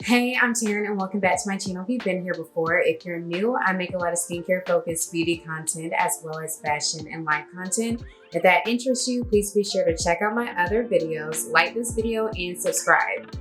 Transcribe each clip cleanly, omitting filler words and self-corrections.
Hey, I'm Teryn and welcome back to my channel if you've been here before. If you're new, I make a lot of skincare focused beauty content as well as fashion and life content. If that interests you, please be sure to check out my other videos, like this video, and subscribe.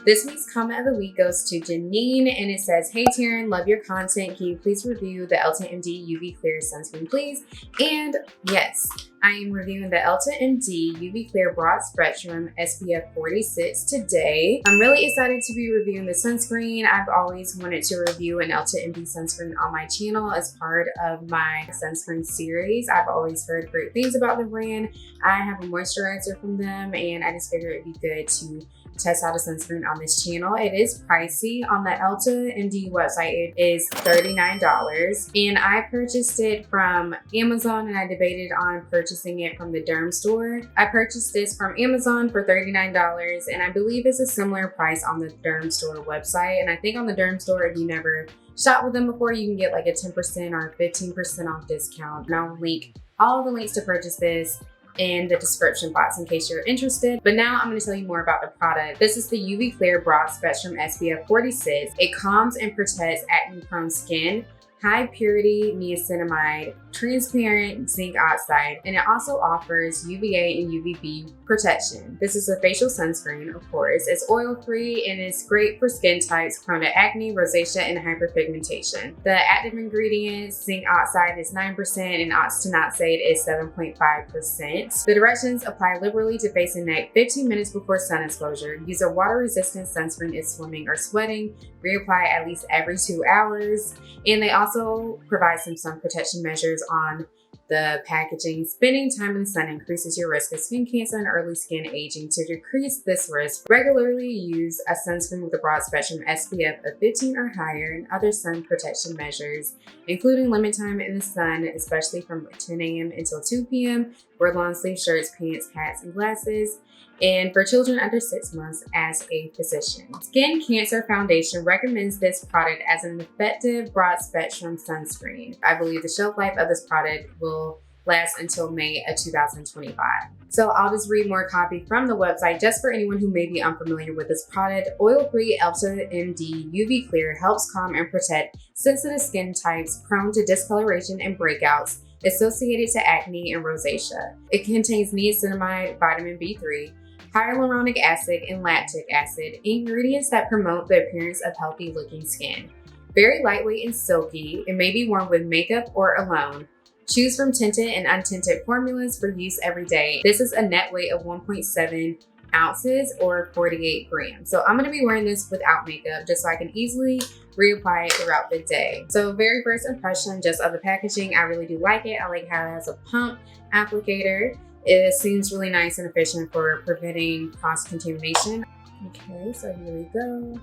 This week's comment of the week goes to Janine, and it says, "Hey Teryn, love your content. Can you please review the EltaMD UV Clear sunscreen, please?" And yes, I am reviewing the EltaMD UV Clear Broad Spectrum SPF 46 today. I'm really excited to be reviewing the sunscreen. I've always wanted to review an EltaMD sunscreen on my channel as part of my sunscreen series. I've always heard great things about the brand. I have a moisturizer from them, and I just figured it'd be good to test out a sunscreen on this channel. It is pricey. On the EltaMD website, it is $39, and I purchased it from Amazon, and I debated on purchasing it from the derm store. I purchased this from Amazon for $39, and I believe it's a similar price on the derm store website. And I think on the derm store, if you never shopped with them before, you can get like a 10% or 15% off discount. And I'll link all of the links to purchase this in the description box in case you're interested. But now I'm going to tell you more about the product. This is the UV Clear Broad Spectrum SPF 46. It calms and protects acne prone skin, high purity niacinamide, transparent zinc oxide, and it also offers UVA and UVB protection. This is a facial sunscreen, of course. It's oil free and it's great for skin types prone to acne, rosacea, and hyperpigmentation. The active ingredients, zinc oxide is 9% and octinoxate is 7.5%. The directions: apply liberally to face and neck 15 minutes before sun exposure. Use a water resistant sunscreen if swimming or sweating. Reapply at least every 2 hours. And they also provide some sun protection measures on the packaging. Spending time in the sun increases your risk of skin cancer and early skin aging. To decrease this risk, regularly use a sunscreen with a broad spectrum SPF of 15 or higher, and other sun protection measures, including limit time in the sun, especially from 10 a.m. until 2 p.m. Wear long sleeve shirts, pants, hats, and glasses. And for children under 6 months, as a physician. Skin Cancer Foundation recommends this product as an effective broad spectrum sunscreen. I believe the shelf life of this product will last until May of 2025. So I'll just read more copy from the website just for anyone who may be unfamiliar with this product. Oil-free EltaMD UV Clear helps calm and protect sensitive skin types prone to discoloration and breakouts associated to acne and rosacea. It contains niacinamide, vitamin B3, hyaluronic acid, and lactic acid, ingredients that promote the appearance of healthy looking skin. Very lightweight and silky, it may be worn with makeup or alone. Choose from tinted and untinted formulas for use every day. This is a net weight of 1.7 ounces or 48 grams. So I'm going to be wearing this without makeup just so I can easily reapply it throughout the day. So very first impression just of the packaging, I really do like it. I like how it has a pump applicator. It seems really nice and efficient for preventing cross-contamination. Okay, so here we go.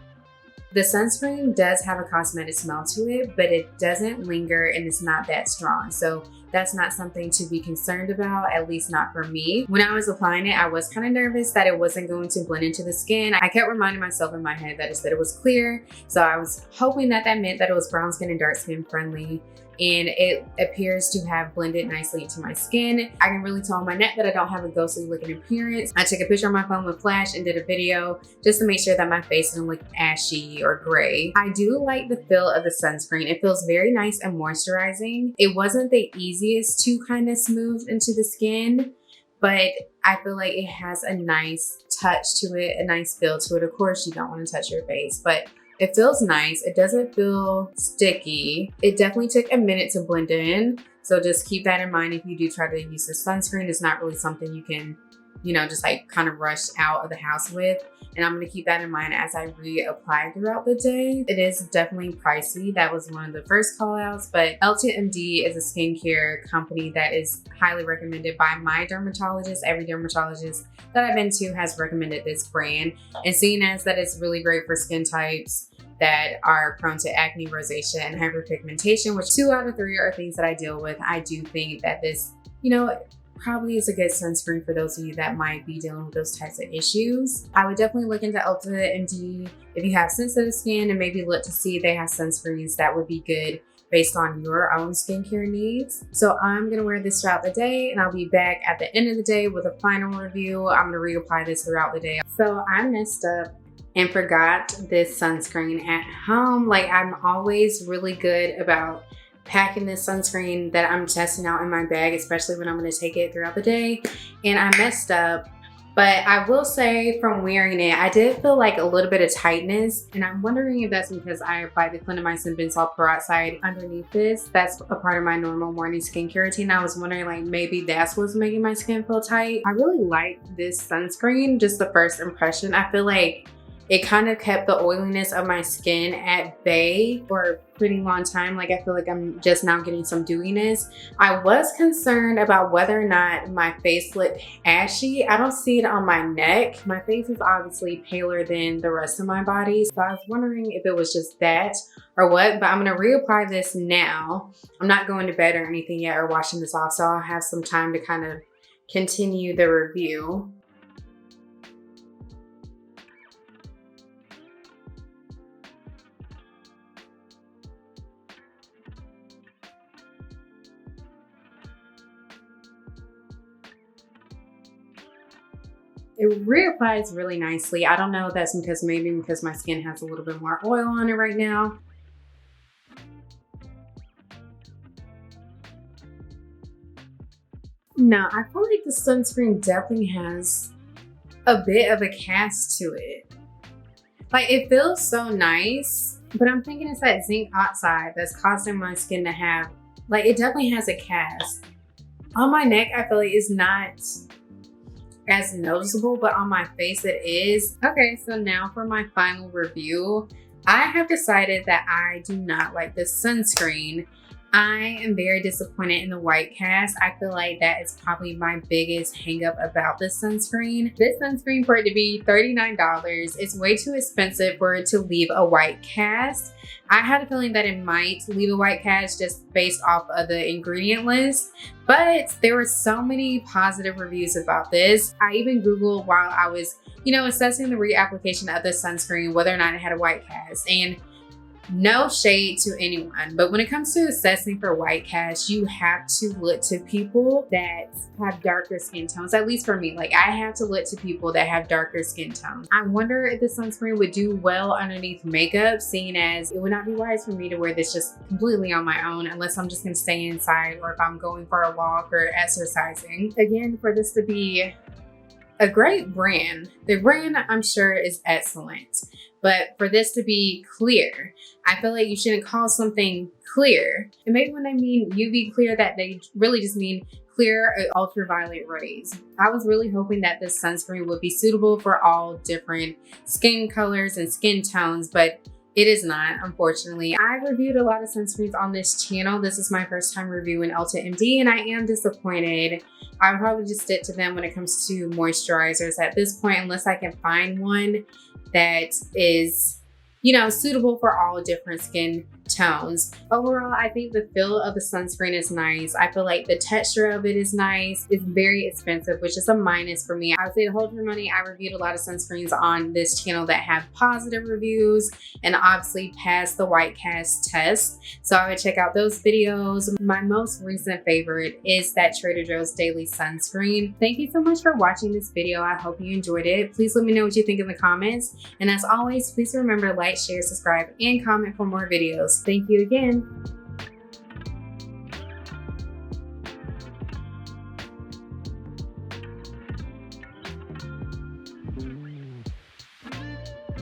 The sunscreen does have a cosmetic smell to it, but it doesn't linger and it's not that strong. So that's not something to be concerned about, at least not for me. When I was applying it, I was kind of nervous that it wasn't going to blend into the skin. I kept reminding myself in my head that it said it was clear. So I was hoping that that meant that it was brown skin and dark skin friendly. And it appears to have blended nicely into my skin. I can really tell on my neck that I don't have a ghostly looking appearance. I took a picture on my phone with flash and did a video just to make sure that my face didn't look ashy or gray. I do like the feel of the sunscreen. It feels very nice and moisturizing. It wasn't the easiest to kind of smooth into the skin, but I feel like it has a nice touch to it, a nice feel to it. Of course, you don't want to touch your face, but it feels nice. It doesn't feel sticky. It definitely took a minute to blend in. So just keep that in mind if you do try to use the sunscreen. It's not really something you can, just like kind of rush out of the house with. And I'm going to keep that in mind as I reapply throughout the day. It is definitely pricey. That was one of the first call outs, but EltaMD is a skincare company that is highly recommended by my dermatologist. Every dermatologist that I've been to has recommended this brand. And seeing as that it's really great for skin types that are prone to acne, rosacea, and hyperpigmentation, which 2 out of 3 are things that I deal with, I do think that this, probably is a good sunscreen for those of you that might be dealing with those types of issues. I would definitely look into EltaMD if you have sensitive skin and maybe look to see if they have sunscreens that would be good based on your own skincare needs. So I'm gonna wear this throughout the day, and I'll be back at the end of the day with a final review. I'm gonna reapply this throughout the day. So I messed up and forgot this sunscreen at home. Like, I'm always really good about packing this sunscreen that I'm testing out in my bag, especially when I'm going to take it throughout the day. And I messed up, but I will say from wearing it, I did feel like a little bit of tightness, and I'm wondering if that's because I applied the clindamycin benzoyl peroxide underneath this. That's a part of my normal morning skincare routine. I was wondering, like, maybe that's what's making my skin feel tight. I really like this sunscreen, just the first impression. I feel like it kind of kept the oiliness of my skin at bay for a pretty long time. Like, I feel like I'm just now getting some dewiness. I was concerned about whether or not my face looked ashy. I don't see it on my neck. My face is obviously paler than the rest of my body. So I was wondering if it was just that or what, but I'm gonna reapply this now. I'm not going to bed or anything yet or washing this off, so I'll have some time to kind of continue the review. It reapplies really nicely. I don't know if that's maybe because my skin has a little bit more oil on it right now. No, I feel like the sunscreen definitely has a bit of a cast to it. Like, it feels so nice, but I'm thinking it's that zinc oxide that's causing my skin to have, like, it definitely has a cast. On my neck, I feel like it's not as noticeable, but on my face it is. Okay, so now for my final review. I have decided that I do not like this sunscreen. I am very disappointed in the white cast. I feel like that is probably my biggest hang up about this sunscreen. This sunscreen, for it to be $39, is way too expensive for it to leave a white cast. I had a feeling that it might leave a white cast just based off of the ingredient list, but there were so many positive reviews about this. I even Googled while I was, assessing the reapplication of the sunscreen, whether or not it had a white cast. And no shade to anyone, but when it comes to assessing for white cast, you have to look to people that have darker skin tones. At least for me, like, I have to look to people that have darker skin tones. I wonder if the sunscreen would do well underneath makeup, seeing as it would not be wise for me to wear this just completely on my own unless I'm just gonna stay inside or if I'm going for a walk or exercising. Again, for this to be a great brand, the brand I'm sure is excellent. But for this to be clear, I feel like you shouldn't call something clear. And maybe when they mean UV clear, that they really just mean clear ultraviolet rays. I was really hoping that this sunscreen would be suitable for all different skin colors and skin tones, but it is not, unfortunately. I reviewed a lot of sunscreens on this channel. This is my first time reviewing EltaMD, and I am disappointed. I'll probably just stick to them when it comes to moisturizers at this point, unless I can find one that is, suitable for all different skin tones. Overall, I think the feel of the sunscreen is nice. I feel like the texture of it is nice. It's very expensive, which is a minus for me. I would say to hold your money, I reviewed a lot of sunscreens on this channel that have positive reviews and obviously passed the white cast test. So I would check out those videos. My most recent favorite is that Trader Joe's Daily Sunscreen. Thank you so much for watching this video. I hope you enjoyed it. Please let me know what you think in the comments. And as always, please remember to like, share, subscribe, and comment for more videos. Thank you again.